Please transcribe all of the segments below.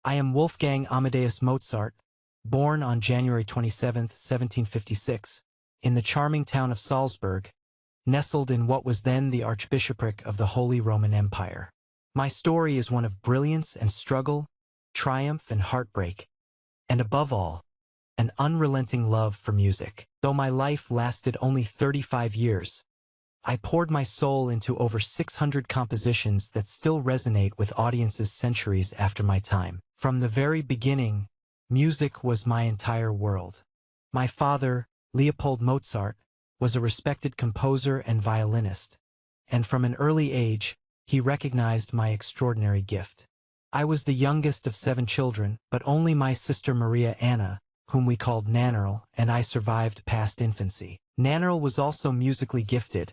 I am Wolfgang Amadeus Mozart, born on January 27, 1756, in the charming town of Salzburg, nestled in what was then the Archbishopric of the Holy Roman Empire. My story is one of brilliance and struggle, triumph and heartbreak, and above all, an unrelenting love for music. Though my life lasted only 35 years, I poured my soul into over 600 compositions that still resonate with audiences centuries after my time. From the very beginning, music was my entire world. My father, Leopold Mozart, was a respected composer and violinist, and from an early age, he recognized my extraordinary gift. I was the youngest of 7 children, but only my sister Maria Anna, whom we called Nannerl, and I survived past infancy. Nannerl was also musically gifted,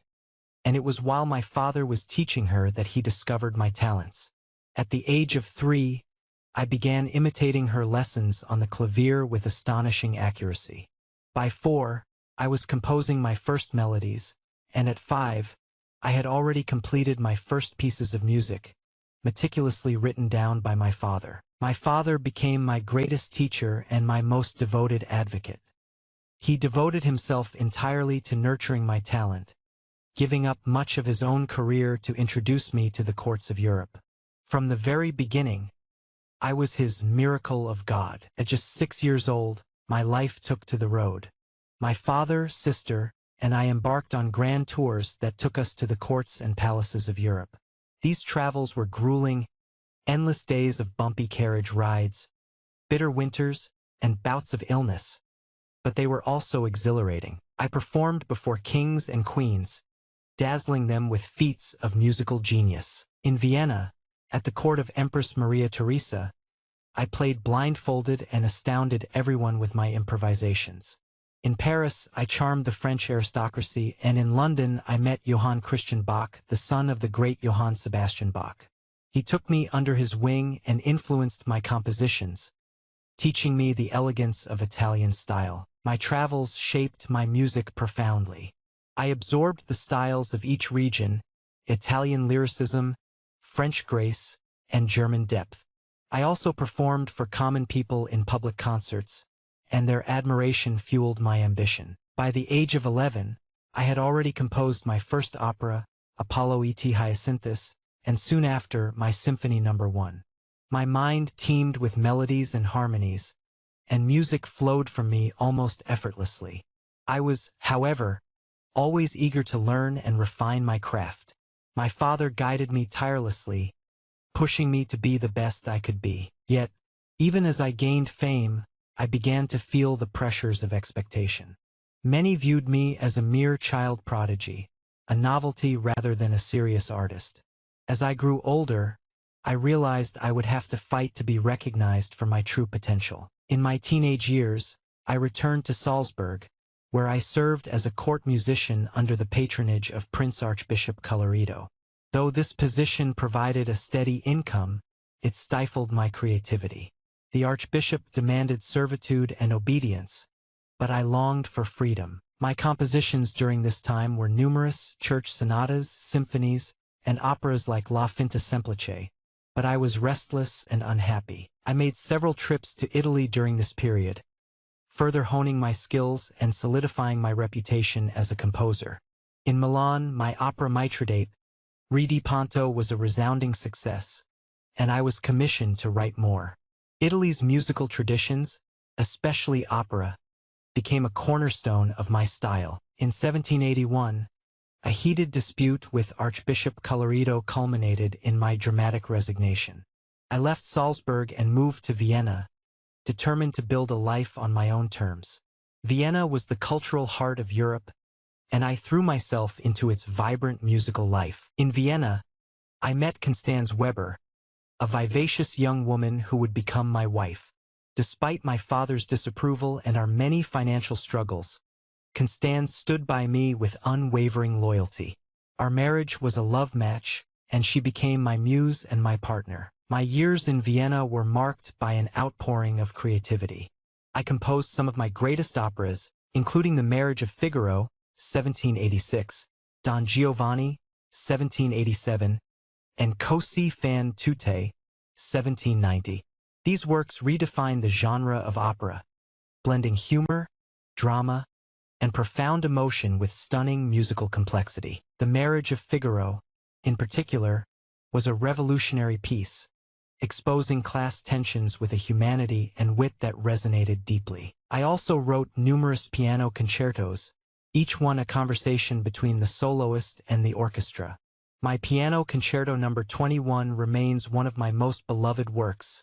and it was while my father was teaching her that he discovered my talents. At the age of 3, I began imitating her lessons on the clavier with astonishing accuracy. By 4, I was composing my first melodies, and at 5, I had already completed my first pieces of music, meticulously written down by my father. My father became my greatest teacher and my most devoted advocate. He devoted himself entirely to nurturing my talent, giving up much of his own career to introduce me to the courts of Europe. From the very beginning, I was his miracle of God. At just 6 years old, my life took to the road. My father, sister, and I embarked on grand tours that took us to the courts and palaces of Europe. These travels were grueling, endless days of bumpy carriage rides, bitter winters, and bouts of illness. But they were also exhilarating. I performed before kings and queens, dazzling them with feats of musical genius. In Vienna, at the court of Empress Maria Theresa, I played blindfolded and astounded everyone with my improvisations. In Paris, I charmed the French aristocracy, and in London I met Johann Christian Bach, the son of the great Johann Sebastian Bach. He took me under his wing and influenced my compositions, teaching me the elegance of Italian style. My travels shaped my music profoundly. I absorbed the styles of each region, Italian lyricism, French grace, and German depth. I also performed for common people in public concerts, and their admiration fueled my ambition. By the age of 11, I had already composed my first opera, Apollo et Hyacinthus, and soon after, my Symphony No. 1. My mind teemed with melodies and harmonies, and music flowed from me almost effortlessly. I was, however, always eager to learn and refine my craft. My father guided me tirelessly, pushing me to be the best I could be. Yet, even as I gained fame, I began to feel the pressures of expectation. Many viewed me as a mere child prodigy, a novelty rather than a serious artist. As I grew older, I realized I would have to fight to be recognized for my true potential. In my teenage years, I returned to Salzburg, where I served as a court musician under the patronage of Prince Archbishop Colloredo. Though this position provided a steady income, it stifled my creativity. The Archbishop demanded servitude and obedience, but I longed for freedom. My compositions during this time were numerous: church sonatas, symphonies, and operas like La Finta Semplice, but I was restless and unhappy. I made several trips to Italy during this period, further honing my skills and solidifying my reputation as a composer. In Milan, my opera Mithridate, Re di Ponto, was a resounding success, and I was commissioned to write more. Italy's musical traditions, especially opera, became a cornerstone of my style. In 1781, a heated dispute with Archbishop Colloredo culminated in my dramatic resignation. I left Salzburg and moved to Vienna, determined to build a life on my own terms. Vienna was the cultural heart of Europe, and I threw myself into its vibrant musical life. In Vienna, I met Constanze Weber, a vivacious young woman who would become my wife. Despite my father's disapproval and our many financial struggles, Constanze stood by me with unwavering loyalty. Our marriage was a love match, and she became my muse and my partner. My years in Vienna were marked by an outpouring of creativity. I composed some of my greatest operas, including The Marriage of Figaro, 1786, Don Giovanni, 1787, and Così fan tutte, 1790. These works redefine the genre of opera, blending humor, drama, and profound emotion with stunning musical complexity. The Marriage of Figaro, in particular, was a revolutionary piece, exposing class tensions with a humanity and wit that resonated deeply. I also wrote numerous piano concertos, each one a conversation between the soloist and the orchestra. My Piano Concerto No. 21 remains one of my most beloved works,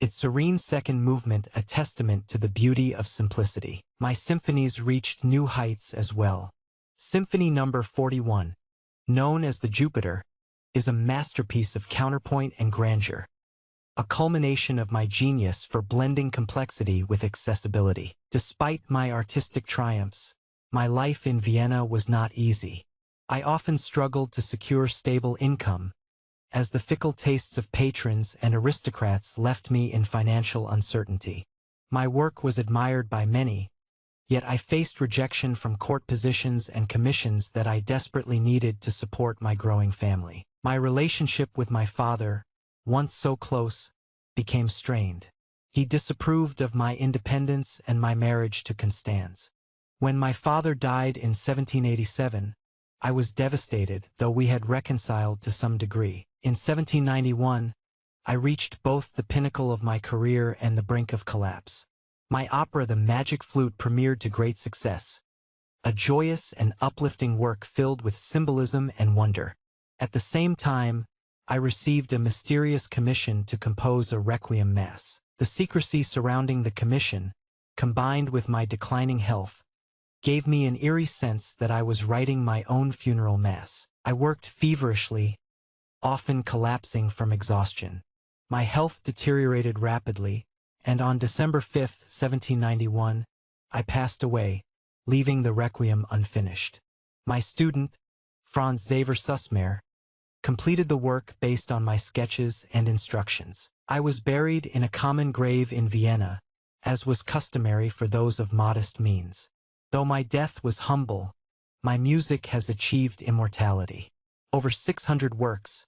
its serene second movement a testament to the beauty of simplicity. My symphonies reached new heights as well. Symphony No. 41, known as the Jupiter, is a masterpiece of counterpoint and grandeur, a culmination of my genius for blending complexity with accessibility. Despite my artistic triumphs, my life in Vienna was not easy. I often struggled to secure stable income, as the fickle tastes of patrons and aristocrats left me in financial uncertainty. My work was admired by many, yet I faced rejection from court positions and commissions that I desperately needed to support my growing family. My relationship with my father, once so close, became strained. He disapproved of my independence and my marriage to Constance. When my father died in 1787, I was devastated, though we had reconciled to some degree. In 1791, I reached both the pinnacle of my career and the brink of collapse. My opera The Magic Flute premiered to great success, a joyous and uplifting work filled with symbolism and wonder. At the same time, I received a mysterious commission to compose a requiem mass. The secrecy surrounding the commission, combined with my declining health, gave me an eerie sense that I was writing my own funeral mass. I worked feverishly, often collapsing from exhaustion. My health deteriorated rapidly, and on December 5, 1791, I passed away, leaving the requiem unfinished. My student, Franz Xaver Sussmayer, completed the work based on my sketches and instructions. I was buried in a common grave in Vienna, as was customary for those of modest means. Though my death was humble, my music has achieved immortality. Over 600 works,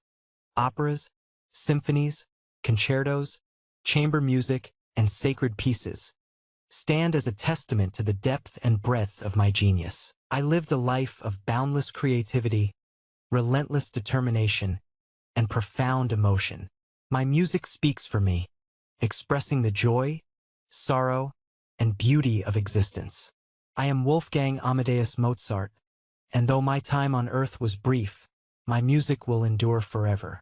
operas, symphonies, concertos, chamber music, and sacred pieces, stand as a testament to the depth and breadth of my genius. I lived a life of boundless creativity, relentless determination, and profound emotion. My music speaks for me, expressing the joy, sorrow, and beauty of existence. I am Wolfgang Amadeus Mozart, and though my time on earth was brief, my music will endure forever.